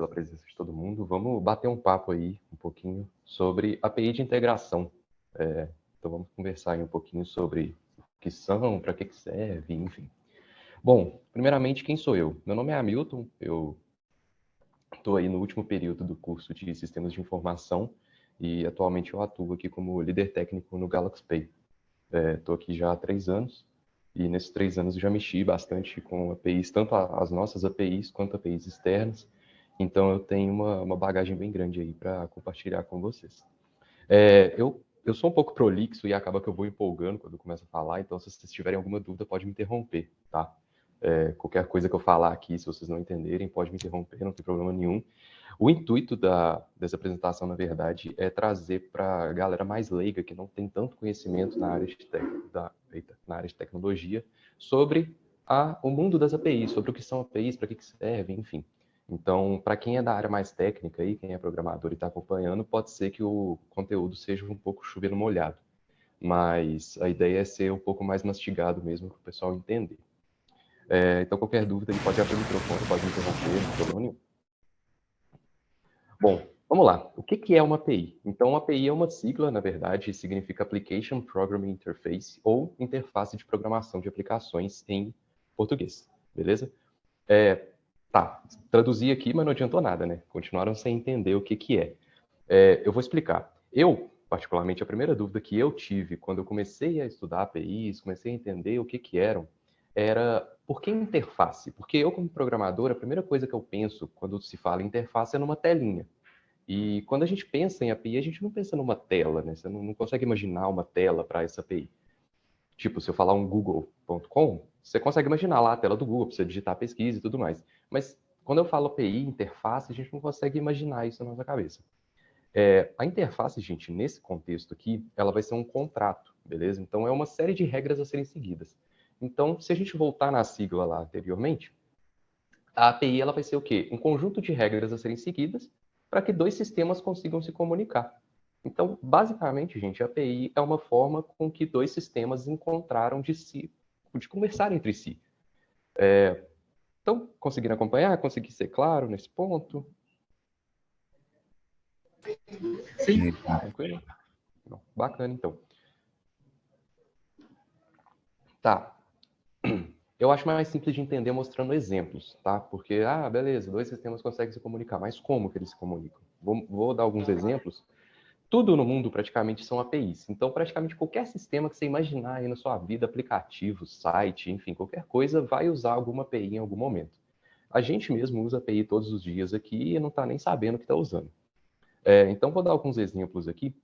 pela presença de todo mundo. Vamos bater um papo aí, um pouquinho, sobre API de integração. Então vamos conversar aí um pouquinho sobre o que são, para que serve, enfim. Bom, primeiramente, quem sou eu? Meu nome é Hamilton, eu estou aí no último período do curso de Sistemas de Informação e atualmente eu atuo aqui como líder técnico no Galaxy Pay. Estou aqui já há 3 anos e nesses 3 anos eu já mexi bastante com APIs, tanto as nossas APIs quanto APIs externas. Então eu tenho uma bagagem bem grande aí para compartilhar com vocês. Eu sou um pouco prolixo e acaba que eu vou empolgando quando eu começo a falar, então se vocês tiverem alguma dúvida pode me interromper, tá? Qualquer coisa que eu falar aqui, se vocês não entenderem, pode me interromper, não tem problema nenhum. O intuito dessa apresentação, na verdade, é trazer para a galera mais leiga, que não tem tanto conhecimento na área de tecnologia, sobre o mundo das APIs, sobre o que são APIs, para que servem, enfim. Então, para quem é da área mais técnica aí, quem é programador e está acompanhando, pode ser que o conteúdo seja um pouco chovendo molhado. Mas a ideia é ser um pouco mais mastigado mesmo, para o pessoal entender. Então, qualquer dúvida, ele pode abrir o microfone, pode me interromper, não tem problema nenhum. Bom, vamos lá. O que é uma API? Então, uma API é uma sigla, na verdade, significa Application Programming Interface, ou interface de programação de aplicações em português, beleza? Traduzi aqui, mas não adiantou nada, né? Continuaram sem entender o que é. Eu vou explicar. Particularmente, a primeira dúvida que eu tive quando eu comecei a estudar APIs, comecei a entender o que eram, era por que interface? Porque eu, como programador, a primeira coisa que eu penso quando se fala em interface é numa telinha. E quando a gente pensa em API, a gente não pensa numa tela, né? Você não consegue imaginar uma tela para essa API. Tipo, se eu falar um google.com, você consegue imaginar lá a tela do Google, para você digitar pesquisa e tudo mais. Mas quando eu falo API, interface, a gente não consegue imaginar isso na nossa cabeça. A interface, gente, nesse contexto aqui, ela vai ser um contrato, beleza? Então, é uma série de regras a serem seguidas. Então, se a gente voltar na sigla lá anteriormente, a API ela vai ser o quê? Um conjunto de regras a serem seguidas para que dois sistemas consigam se comunicar. Então, basicamente, gente, a API é uma forma com que dois sistemas encontraram de conversar entre si. Então, conseguiram acompanhar? Consegui ser claro nesse ponto? Sim. Tranquilo? Não. Bacana, então. Tá. Eu acho mais simples de entender mostrando exemplos, tá? Porque, beleza, dois sistemas conseguem se comunicar, mas como que eles se comunicam? Vou dar alguns exemplos. Tudo no mundo praticamente são APIs. Então, praticamente qualquer sistema que você imaginar aí na sua vida, aplicativo, site, enfim, qualquer coisa, vai usar alguma API em algum momento. A gente mesmo usa API todos os dias aqui e não está nem sabendo o que está usando. Então, vou dar alguns exemplos aqui.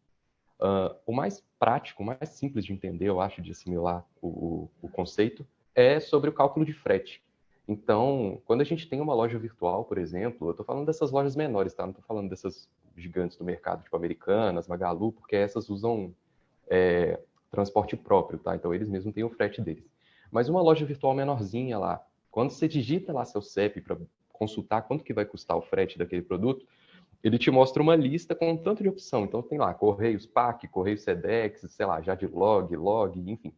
O mais prático, o mais simples de entender, eu acho, de assimilar o conceito, é sobre o cálculo de frete. Então, quando a gente tem uma loja virtual, por exemplo, eu estou falando dessas lojas menores, tá? Não estou falando dessas gigantes do mercado, tipo Americanas, Magalu, porque essas usam transporte próprio, tá? Então, eles mesmos têm o frete deles. Mas uma loja virtual menorzinha lá, quando você digita lá seu CEP para consultar quanto que vai custar o frete daquele produto, ele te mostra uma lista com um tanto de opção. Então, tem lá Correios PAC, Correios Sedex, sei lá, Jadlog, Log, enfim.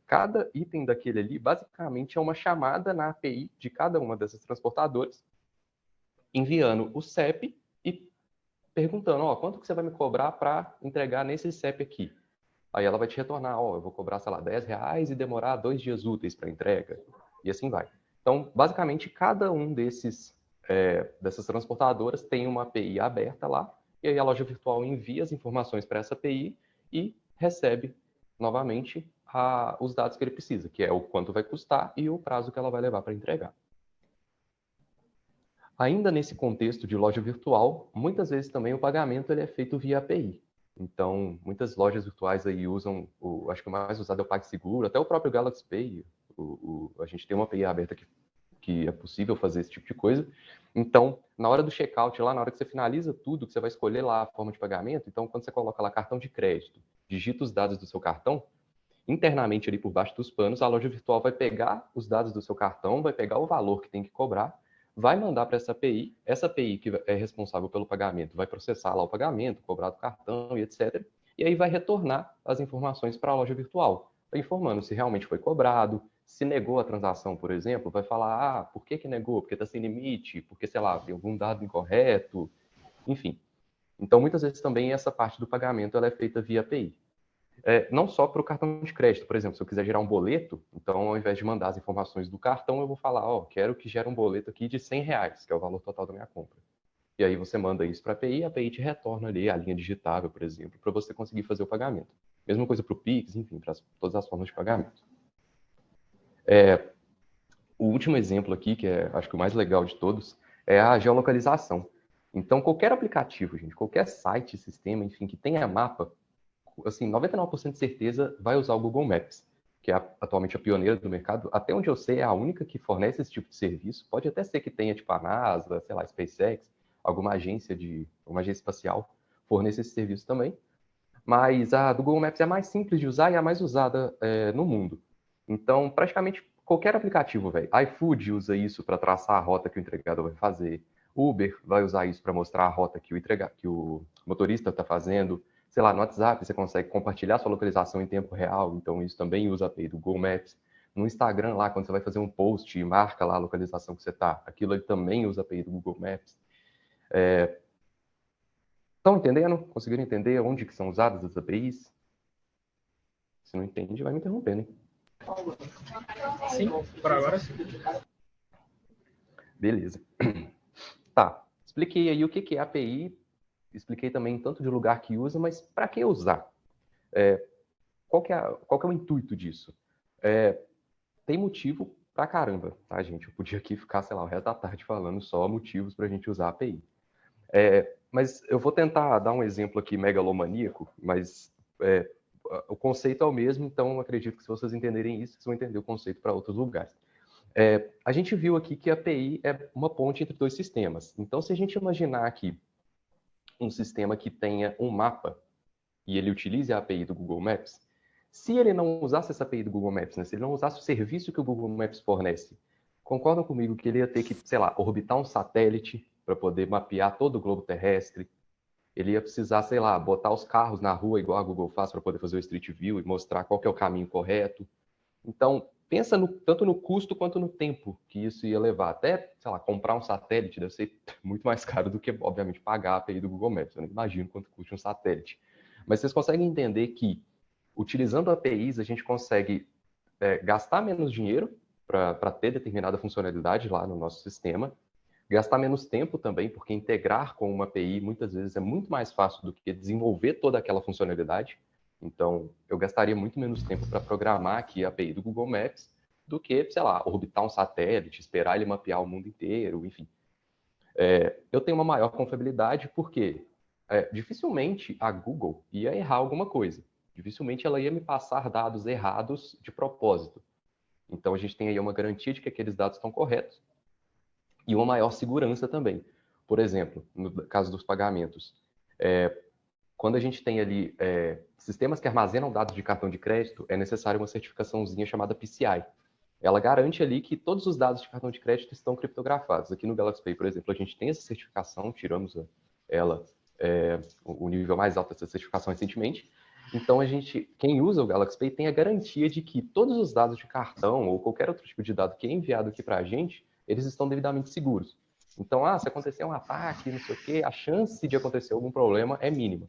Cada item daquele ali, basicamente, é uma chamada na API de cada uma dessas transportadoras, enviando o CEP e perguntando, quanto que você vai me cobrar para entregar nesse CEP aqui? Aí ela vai te retornar, eu vou cobrar, sei lá, R$10 e demorar 2 dias úteis para entrega. E assim vai. Então, basicamente, cada um dessas transportadoras tem uma API aberta lá, e aí a loja virtual envia as informações para essa API e recebe, novamente, os dados que ele precisa, que é o quanto vai custar e o prazo que ela vai levar para entregar. Ainda nesse contexto de loja virtual, muitas vezes também o pagamento ele é feito via API. Então, muitas lojas virtuais aí usam, acho que o mais usado é o PagSeguro, até o próprio Galaxy Pay. A gente tem uma API aberta que é possível fazer esse tipo de coisa. Então, na hora do checkout, lá na hora que você finaliza tudo, que você vai escolher lá a forma de pagamento, então quando você coloca lá cartão de crédito, digita os dados do seu cartão, internamente ali por baixo dos panos, a loja virtual vai pegar os dados do seu cartão, vai pegar o valor que tem que cobrar, vai mandar para essa API que é responsável pelo pagamento vai processar lá o pagamento, cobrar do cartão e etc. E aí vai retornar as informações para a loja virtual, informando se realmente foi cobrado, se negou a transação, por exemplo, vai falar, por que negou? Porque está sem limite, porque, sei lá, tem algum dado incorreto, enfim. Então, muitas vezes também essa parte do pagamento ela é feita via API. Não só para o cartão de crédito, por exemplo, se eu quiser gerar um boleto, então ao invés de mandar as informações do cartão, eu vou falar, quero que gere um boleto aqui de R$100, que é o valor total da minha compra. E aí você manda isso para a API te retorna ali a linha digitável, por exemplo, para você conseguir fazer o pagamento. Mesma coisa para o Pix, enfim, para todas as formas de pagamento. O último exemplo aqui, que é, acho que o mais legal de todos, é a geolocalização. Então, qualquer aplicativo, gente, qualquer site, sistema, enfim, que tenha mapa, assim, 99% de certeza vai usar o Google Maps, que é atualmente a pioneira do mercado. Até onde eu sei, é a única que fornece esse tipo de serviço. Pode até ser que tenha, tipo, a NASA, sei lá, a SpaceX, alguma agência espacial forneça esse serviço também. Mas a do Google Maps é a mais simples de usar e a mais usada no mundo. Então, praticamente qualquer aplicativo, velho. iFood usa isso para traçar a rota que o entregador vai fazer. Uber vai usar isso para mostrar a rota que o motorista está fazendo. Sei lá, no WhatsApp você consegue compartilhar sua localização em tempo real, então isso também usa a API do Google Maps. No Instagram, lá, quando você vai fazer um post e marca lá a localização que você está, aquilo ali também usa a API do Google Maps. Estão entendendo? Conseguiram entender onde que são usadas as APIs? Se não entende, vai me interrompendo, hein? Sim, por agora sim. Beleza. Tá, expliquei aí o que é API, expliquei também tanto de lugar que usa, mas para que usar? Qual que é o intuito disso? Tem motivo pra caramba, tá, gente? Eu podia aqui ficar, sei lá, o resto da tarde falando só motivos para a gente usar a API. Mas eu vou tentar dar um exemplo aqui megalomaníaco, mas o conceito é o mesmo, então acredito que se vocês entenderem isso, vocês vão entender o conceito para outros lugares. A gente viu aqui que a API é uma ponte entre dois sistemas. Então, se a gente imaginar aqui um sistema que tenha um mapa e ele utilize a API do Google Maps, se ele não usasse essa API do Google Maps, né, se ele não usasse o serviço que o Google Maps fornece, concordam comigo que ele ia ter que, sei lá, orbitar um satélite para poder mapear todo o globo terrestre? Ele ia precisar, sei lá, botar os carros na rua igual a Google faz para poder fazer o Street View e mostrar qual que é o caminho correto. Então, pensa tanto no custo quanto no tempo que isso ia levar. Até, sei lá, comprar um satélite deve ser muito mais caro do que, obviamente, pagar a API do Google Maps. Eu não imagino quanto custa um satélite. Mas vocês conseguem entender que, utilizando APIs, a gente consegue gastar menos dinheiro para ter determinada funcionalidade lá no nosso sistema, gastar menos tempo também, porque integrar com uma API muitas vezes é muito mais fácil do que desenvolver toda aquela funcionalidade. Então, eu gastaria muito menos tempo para programar aqui a API do Google Maps do que, sei lá, orbitar um satélite, esperar ele mapear o mundo inteiro, enfim. Eu tenho uma maior confiabilidade porque dificilmente a Google ia errar alguma coisa. Dificilmente ela ia me passar dados errados de propósito. Então, a gente tem aí uma garantia de que aqueles dados estão corretos e uma maior segurança também. Por exemplo, no caso dos pagamentos, quando a gente tem ali sistemas que armazenam dados de cartão de crédito, é necessário uma certificaçãozinha chamada PCI. Ela garante ali que todos os dados de cartão de crédito estão criptografados. Aqui no Galaxy Pay, por exemplo, a gente tem essa certificação, tiramos o nível mais alto dessa certificação recentemente. Então, quem usa o Galaxy Pay tem a garantia de que todos os dados de cartão ou qualquer outro tipo de dado que é enviado aqui para a gente, eles estão devidamente seguros. Então, se acontecer um ataque, não sei o quê, a chance de acontecer algum problema é mínima.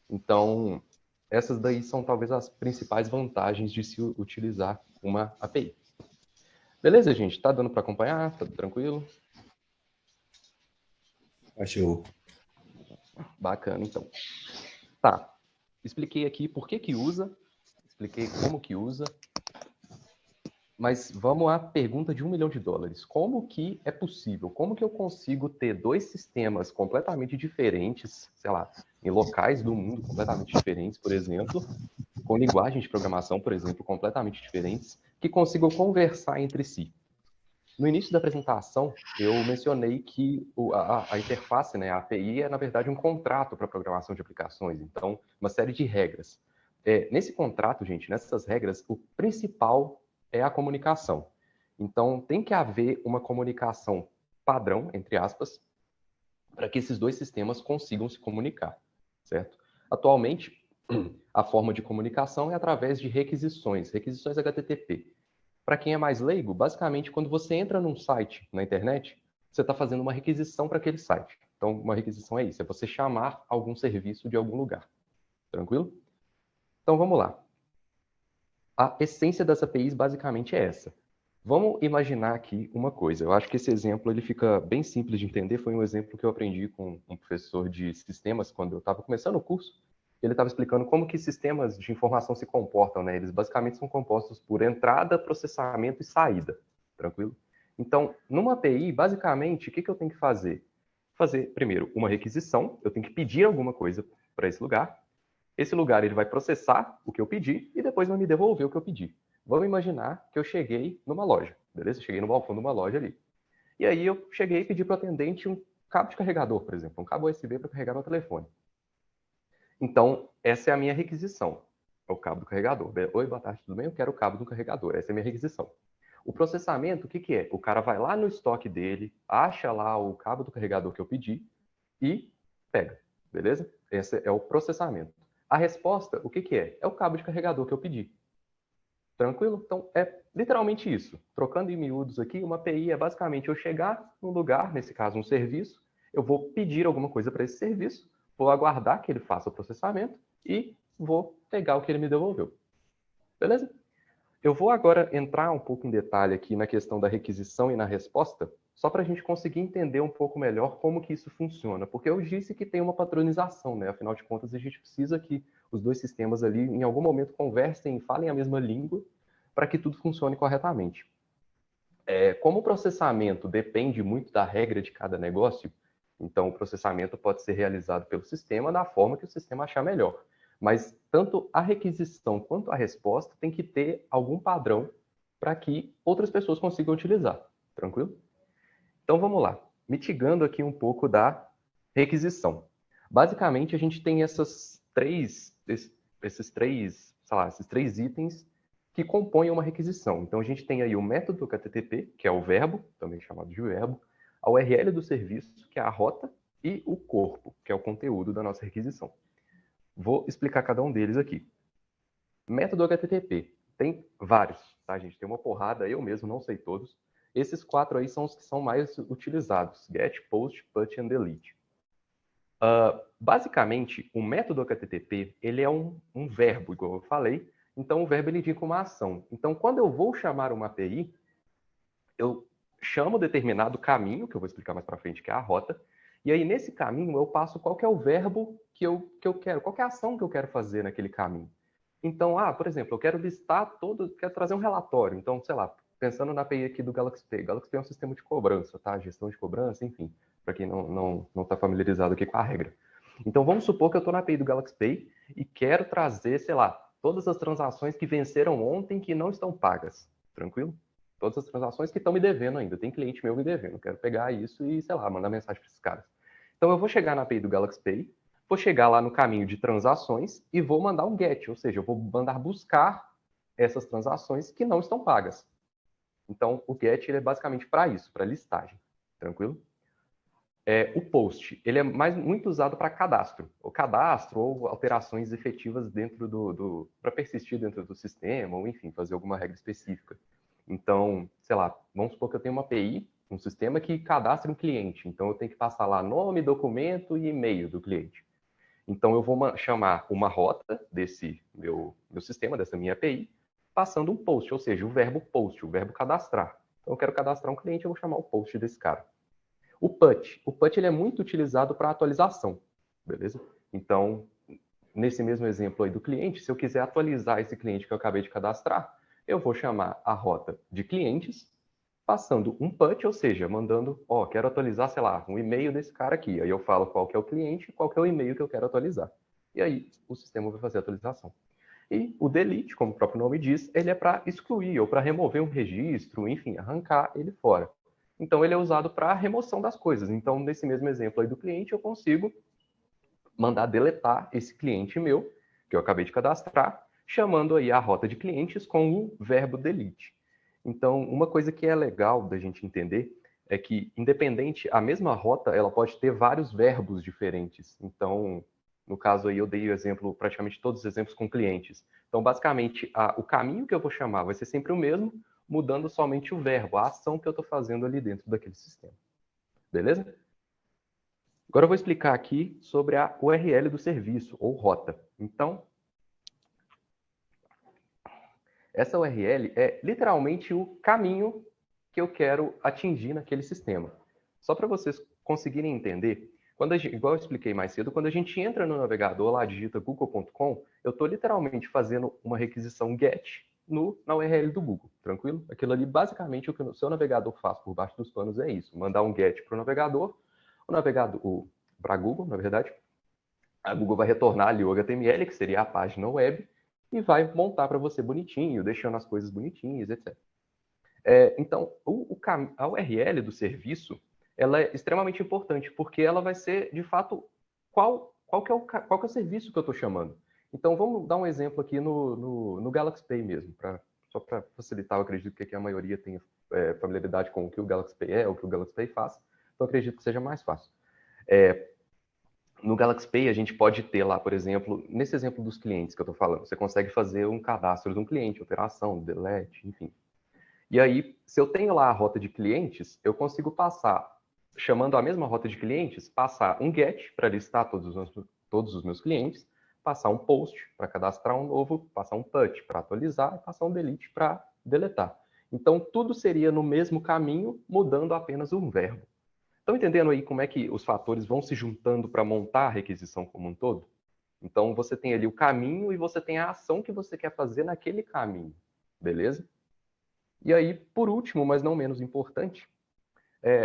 Então, essas daí são talvez as principais vantagens de se utilizar uma API. Beleza, gente? Tá dando para acompanhar? Tá tranquilo? Achou. Bacana, então. Tá. Expliquei aqui por que usa, expliquei como que usa, mas vamos à pergunta de $1 milhão. Como que é possível? Como que eu consigo ter dois sistemas completamente diferentes, sei lá, em locais do mundo completamente diferentes, por exemplo, com linguagens de programação, por exemplo, completamente diferentes, que consigam conversar entre si? No início da apresentação, eu mencionei que a interface, né, a API, é, na verdade, um contrato para programação de aplicações. Então, uma série de regras. Nesse contrato, gente, nessas regras, o principal é a comunicação. Então, tem que haver uma comunicação padrão, entre aspas, para que esses dois sistemas consigam se comunicar, certo? Atualmente, a forma de comunicação é através de requisições HTTP. Para quem é mais leigo, basicamente, quando você entra num site na internet, você está fazendo uma requisição para aquele site. Então, uma requisição é isso, é você chamar algum serviço de algum lugar. Tranquilo? Então, vamos lá. A essência das APIs basicamente é essa. Vamos imaginar aqui uma coisa. Eu acho que esse exemplo ele fica bem simples de entender. Foi um exemplo que eu aprendi com um professor de sistemas quando eu estava começando o curso. Ele estava explicando como que sistemas de informação se comportam, né? Eles basicamente são compostos por entrada, processamento e saída. Tranquilo? Então, numa API, basicamente, o que eu tenho que fazer? Fazer, primeiro, uma requisição. Eu tenho que pedir alguma coisa para esse lugar. Esse lugar ele vai processar o que eu pedi e depois vai me devolver o que eu pedi. Vamos imaginar que eu cheguei numa loja, beleza? Cheguei no balcão de uma loja ali. E aí eu cheguei e pedi para o atendente um cabo de carregador, por exemplo, um cabo USB para carregar meu telefone. Então, essa é a minha requisição, é o cabo do carregador. Oi, boa tarde, tudo bem? Eu quero o cabo do carregador, essa é a minha requisição. O processamento, o que é? O cara vai lá no estoque dele, acha lá o cabo do carregador que eu pedi e pega, beleza? Esse é o processamento. A resposta, o que é? É o cabo de carregador que eu pedi. Tranquilo? Então, é literalmente isso. Trocando em miúdos aqui, uma API é basicamente eu chegar num lugar, nesse caso um serviço, eu vou pedir alguma coisa para esse serviço, vou aguardar que ele faça o processamento e vou pegar o que ele me devolveu. Beleza? Eu vou agora entrar um pouco em detalhe aqui na questão da requisição e na resposta, só para a gente conseguir entender um pouco melhor como que isso funciona, porque eu disse que tem uma padronização, né? Afinal de contas, a gente precisa que os dois sistemas ali, em algum momento, conversem e falem a mesma língua para que tudo funcione corretamente. Como o processamento depende muito da regra de cada negócio, então o processamento pode ser realizado pelo sistema da forma que o sistema achar melhor. Mas tanto a requisição quanto a resposta tem que ter algum padrão para que outras pessoas consigam utilizar. Tranquilo? Então vamos lá. Mitigando aqui um pouco da requisição. Basicamente, a gente tem esses três itens que compõem uma requisição. Então a gente tem aí o método HTTP, que é o verbo, também chamado de verbo, a URL do serviço, que é a rota, e o corpo, que é o conteúdo da nossa requisição. Vou explicar cada um deles aqui. Método HTTP. Tem vários, tá, gente? Tem uma porrada, eu mesmo não sei todos. Esses 4 aí são os que são mais utilizados. Get, Post, Put e Delete. Basicamente, o método HTTP, ele é um verbo, igual eu falei. Então, o verbo ele indica uma ação. Então, quando eu vou chamar uma API, eu chamo determinado caminho, que eu vou explicar mais para frente, que é a rota. E aí, nesse caminho, eu passo qual que é o verbo que eu quero, qual que é a ação que eu quero fazer naquele caminho. Então, por exemplo, eu quero listar quero trazer um relatório. Então, sei lá, pensando na API aqui do Galaxy Pay. Galaxy Pay é um sistema de cobrança, tá? Gestão de cobrança, enfim, para quem não está familiarizado aqui com a regra. Então, vamos supor que eu estou na API do Galaxy Pay e quero trazer, sei lá, todas as transações que venceram ontem que não estão pagas. Tranquilo? Todas as transações que estão me devendo ainda. Tem cliente meu me devendo. Eu quero pegar isso e, sei lá, mandar mensagem para esses caras. Então, eu vou chegar na API do Galaxy Pay, vou chegar lá no caminho de transações e vou mandar um GET, ou seja, eu vou mandar buscar essas transações que não estão pagas. Então, o GET ele é basicamente para isso, para listagem. Tranquilo? O POST, ele é muito usado para cadastro. O cadastro ou alterações efetivas dentro para persistir dentro do sistema, ou enfim, fazer alguma regra específica. Então, sei lá, vamos supor que eu tenho uma API, um sistema que cadastra um cliente. Então, eu tenho que passar lá nome, documento e e-mail do cliente. Então, eu vou chamar uma rota desse meu sistema, dessa minha API, passando um post, ou seja, o verbo post, o verbo cadastrar. Então, eu quero cadastrar um cliente, eu vou chamar o post desse cara. O PUT ele é muito utilizado para atualização, beleza? Então, nesse mesmo exemplo aí do cliente, se eu quiser atualizar esse cliente que eu acabei de cadastrar, eu vou chamar a rota de clientes, passando um PUT, ou seja, mandando, quero atualizar, sei lá, um e-mail desse cara aqui. Aí eu falo qual que é o cliente e qual que é o e-mail que eu quero atualizar. E aí o sistema vai fazer a atualização. E o delete, como o próprio nome diz, ele é para excluir ou para remover um registro, enfim, arrancar ele fora. Então, ele é usado para remoção das coisas. Então, nesse mesmo exemplo aí do cliente, eu consigo mandar deletar esse cliente meu, que eu acabei de cadastrar, chamando aí a rota de clientes com o verbo delete. Então, uma coisa que é legal da gente entender é que, independente, a mesma rota, ela pode ter vários verbos diferentes. Então, no caso aí, eu dei o exemplo, praticamente todos os exemplos com clientes. Então, basicamente, o caminho que eu vou chamar vai ser sempre o mesmo, mudando somente o verbo, a ação que eu estou fazendo ali dentro daquele sistema. Beleza? Agora eu vou explicar aqui sobre a URL do serviço, ou rota. Então, essa URL é literalmente o caminho que eu quero atingir naquele sistema. Só para vocês conseguirem entender, igual eu expliquei mais cedo, quando a gente entra no navegador, lá digita google.com, eu estou literalmente fazendo uma requisição GET na URL do Google, tranquilo? Aquilo ali, basicamente, o que o seu navegador faz por baixo dos panos é isso, mandar um GET para o navegador, para Google, na verdade, a Google vai retornar ali o HTML, que seria a página web, e vai montar para você bonitinho, deixando as coisas bonitinhas, etc. Então, a URL do serviço, ela é extremamente importante, porque ela vai ser, de fato, qual que é o serviço que eu estou chamando. Então, vamos dar um exemplo aqui no Galaxy Pay mesmo, só para facilitar, eu acredito que aqui a maioria tem familiaridade com o que o Galaxy Pay é, o que o Galaxy Pay faz, então acredito que seja mais fácil. No Galaxy Pay, a gente pode ter lá, por exemplo, nesse exemplo dos clientes que eu estou falando, você consegue fazer um cadastro de um cliente, alteração, delete, enfim. E aí, se eu tenho lá a rota de clientes, eu consigo passar, chamando a mesma rota de clientes, passar um GET para listar todos os meus clientes, passar um POST para cadastrar um novo, passar um PUT para atualizar e passar um DELETE para deletar. Então, tudo seria no mesmo caminho, mudando apenas um verbo. Estão entendendo aí como é que os fatores vão se juntando para montar a requisição como um todo? Então, você tem ali o caminho e você tem a ação que você quer fazer naquele caminho, beleza? E aí, por último, mas não menos importante,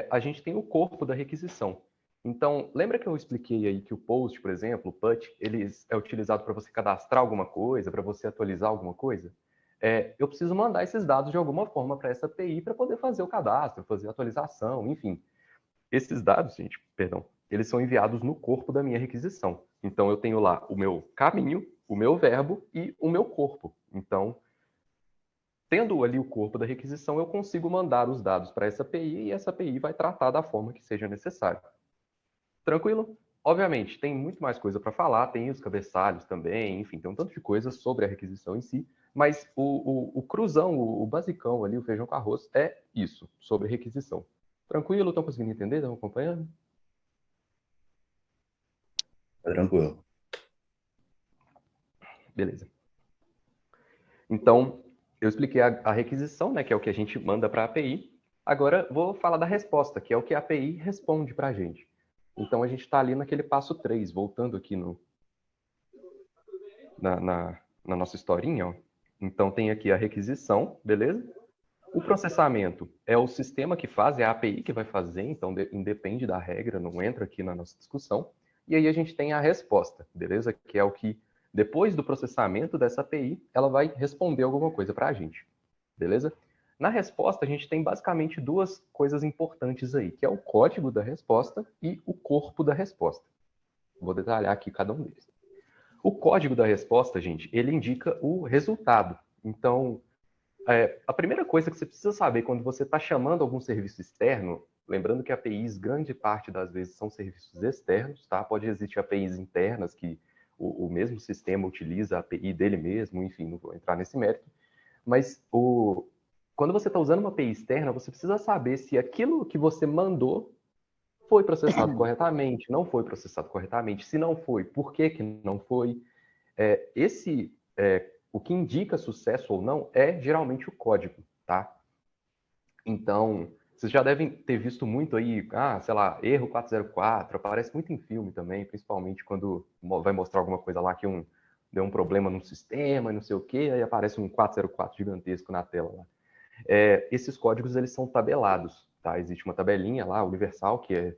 a gente tem o corpo da requisição. Então, lembra que eu expliquei aí que o POST, por exemplo, o PUT, ele é utilizado para você cadastrar alguma coisa, para você atualizar alguma coisa? Eu preciso mandar esses dados de alguma forma para essa API para poder fazer o cadastro, fazer a atualização, enfim. Esses dados, gente, perdão, eles são enviados no corpo da minha requisição. Então, eu tenho lá o meu caminho, o meu verbo e o meu corpo. Então, tendo ali o corpo da requisição, eu consigo mandar os dados para essa API e essa API vai tratar da forma que seja necessário. Tranquilo? Obviamente, tem muito mais coisa para falar, tem os cabeçalhos também, enfim, tem um tanto de coisas sobre a requisição em si, mas o cruzão, o basicão ali, o feijão com arroz, é isso, sobre requisição. Tranquilo? Estão conseguindo entender? Estão acompanhando? Tá tranquilo. Beleza. Então, eu expliquei a requisição, né, que é o que a gente manda para a API. Agora, vou falar da resposta, que é o que a API responde para a gente. Então, a gente está ali naquele passo 3, voltando aqui na nossa historinha. Ó. Então, tem aqui a requisição, beleza? O processamento é o sistema que faz, é a API que vai fazer, então independe da regra, não entra aqui na nossa discussão. E aí a gente tem a resposta, beleza? Que é o que, depois do processamento dessa API, ela vai responder alguma coisa para a gente, beleza? Na resposta, a gente tem basicamente duas coisas importantes aí, que é o código da resposta e o corpo da resposta. Vou detalhar aqui cada um deles. O código da resposta, gente, ele indica o resultado. Então, a primeira coisa que você precisa saber quando você está chamando algum serviço externo, lembrando que APIs, grande parte das vezes, são serviços externos, tá? Pode existir APIs internas que o mesmo sistema utiliza a API dele mesmo, enfim, não vou entrar nesse mérito. Mas quando você está usando uma API externa, você precisa saber se aquilo que você mandou foi processado corretamente, não foi processado corretamente. Se não foi, por que não foi? O que indica sucesso ou não é geralmente o código, tá? Então, vocês já devem ter visto muito aí, sei lá, erro 404, aparece muito em filme também, principalmente quando vai mostrar alguma coisa lá que deu um problema no sistema, não sei o quê, aí aparece um 404 gigantesco na tela lá. Esses códigos, eles são tabelados, tá? Existe uma tabelinha lá, universal, que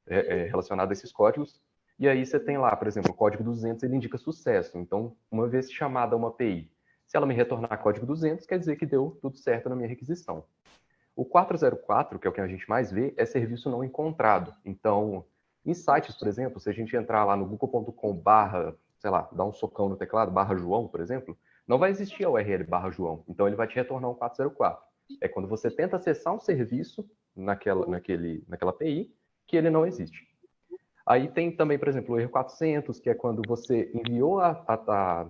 é relacionada a esses códigos, e aí você tem lá, por exemplo, o código 200, ele indica sucesso. Então, uma vez chamada uma API, se ela me retornar código 200, quer dizer que deu tudo certo na minha requisição. O 404, que é o que a gente mais vê, é serviço não encontrado. Então, em sites, por exemplo, se a gente entrar lá no google.com/, sei lá, dar um socão no teclado, /João, por exemplo, não vai existir a URL /João. Então, ele vai te retornar um 404. É quando você tenta acessar um serviço naquela API que ele não existe. Aí tem também, por exemplo, o erro 400, que é quando você enviou a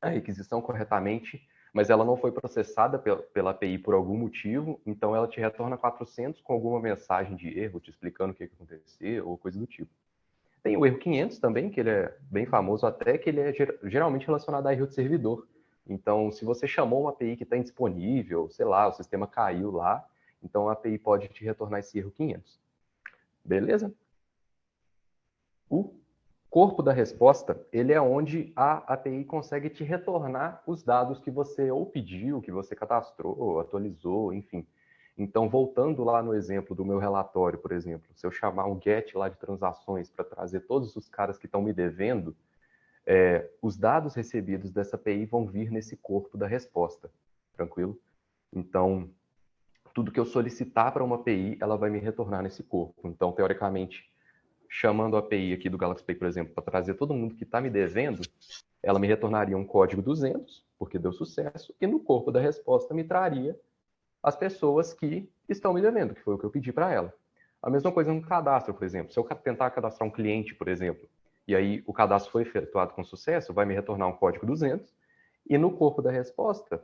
requisição corretamente, mas ela não foi processada pela API por algum motivo, então ela te retorna 400 com alguma mensagem de erro, te explicando o que aconteceu, ou coisa do tipo. Tem o erro 500 também, que ele é bem famoso até, que ele é geralmente relacionado a erro de servidor. Então, se você chamou uma API que está indisponível, sei lá, o sistema caiu lá, então a API pode te retornar esse erro 500. Beleza? O corpo da resposta, ele é onde a API consegue te retornar os dados que você ou pediu, que você cadastrou, atualizou, enfim. Então, voltando lá no exemplo do meu relatório, por exemplo, se eu chamar um get lá de transações para trazer todos os caras que estão me devendo, os dados recebidos dessa API vão vir nesse corpo da resposta, tranquilo? Então, tudo que eu solicitar para uma API, ela vai me retornar nesse corpo. Então, teoricamente, chamando a API aqui do Galaxy Pay, por exemplo, para trazer todo mundo que está me devendo, ela me retornaria um código 200, porque deu sucesso, e no corpo da resposta me traria as pessoas que estão me devendo, que foi o que eu pedi para ela. A mesma coisa no cadastro, por exemplo. Se eu tentar cadastrar um cliente, por exemplo, e aí o cadastro foi efetuado com sucesso, vai me retornar um código 200, e no corpo da resposta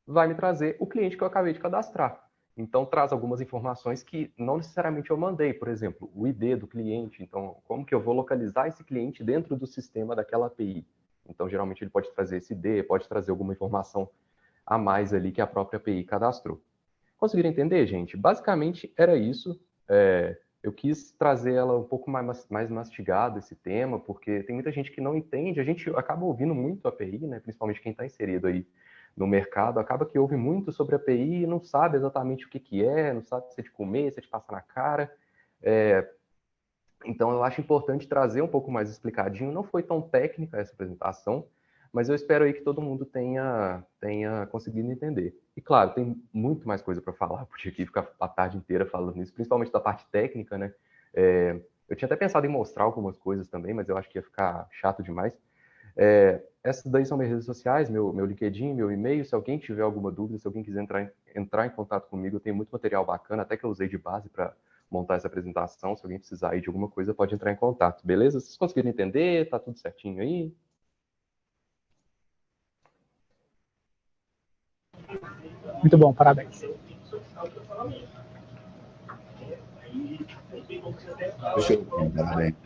vai me trazer o cliente que eu acabei de cadastrar. Então, traz algumas informações que não necessariamente eu mandei, por exemplo, o ID do cliente. Então, como que eu vou localizar esse cliente dentro do sistema daquela API? Então, geralmente ele pode trazer esse ID, pode trazer alguma informação a mais ali que a própria API cadastrou. Conseguiram entender, gente? Basicamente era isso. Eu quis trazer ela um pouco mais mastigado, esse tema, porque tem muita gente que não entende. A gente acaba ouvindo muito a API, né? Principalmente quem está inserido aí no mercado, acaba que ouve muito sobre a API e não sabe exatamente o que é, não sabe se é de comer, se é de passar na cara. Então, eu acho importante trazer um pouco mais explicadinho. Não foi tão técnica essa apresentação, mas eu espero aí que todo mundo tenha conseguido entender. E, claro, tem muito mais coisa para falar, porque aqui ficar a tarde inteira falando isso, principalmente da parte técnica, né? Eu tinha até pensado em mostrar algumas coisas também, mas eu acho que ia ficar chato demais. Essas daí são minhas redes sociais, meu LinkedIn, meu e-mail. Se alguém tiver alguma dúvida, se alguém quiser entrar em contato comigo, eu tenho muito material bacana, até que eu usei de base para montar essa apresentação. Se alguém precisar aí de alguma coisa, pode entrar em contato, beleza? Vocês conseguiram entender? Tá tudo certinho aí? Muito bom, parabéns. Show, parabéns.